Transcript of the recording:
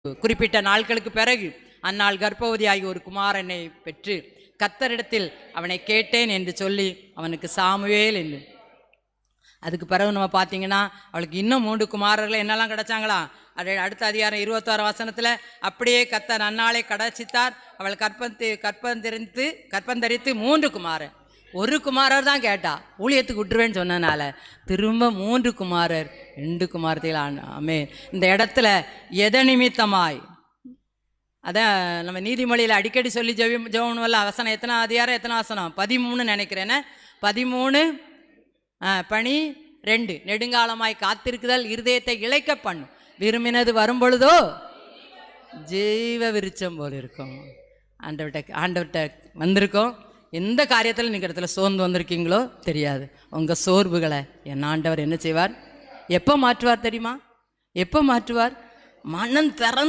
குறிப்பிட்ட நாட்களுக்கு பிறகு அந்நாள் கர்ப்பவதியாகி ஒரு குமாரனை பெற்று கர்த்தரிடத்தில் அவனை கேட்டேன் என்று சொல்லி அவனுக்கு சாமுவேல் என்று. அதுக்கு பிறகு நம்ம பார்த்தீங்கன்னா அவளுக்கு இன்னும் 3 குமாரர்கள் என்னெல்லாம் கிடைச்சாங்களா? அடுத்த அதிகாரம் 26 வசனத்தில் அப்படியே கர்த்தர் அந்நாளை கிடைச்சித்தார். அவள் கற்பந்தரித்து 3 குமாரர். ஒரு குமாரர் தான் கேட்டா, ஊழியத்துக்கு விட்டுருவேன்னு சொன்னனால திரும்ப 3 குமாரர் 2 குமாரத்தில் ஆமே. இந்த இடத்துல எதை நிமித்தமாய், அதான் நம்ம நீதிமொழியில் அடிக்கடி சொல்லி ஜெபம்ல வசனம் எத்தனை அதிகாரம் எத்தனை வசனம்? 13 நினைக்கிறேன்னு. 13 பணி 2 நெடுங்காலமாய் காத்திருக்குதல் இருதயத்தை இளைக்க பண்ணும், விரும்பினது வரும்பொழுதோ ஜீவ விருச்சம் போல் இருக்கும். ஆண்டவர்கிட்ட வந்திருக்கோம். எந்த காரியத்தில் நீங்கள் இடத்துல சோர்ந்து வந்திருக்கீங்களோ தெரியாது. உங்கள் சோர்வுகளை என் ஆண்டவர் என்ன செய்வார்? எப்போ மாற்றுவார் தெரியுமா? எப்போ மாற்றுவார்? மனம் திறந்த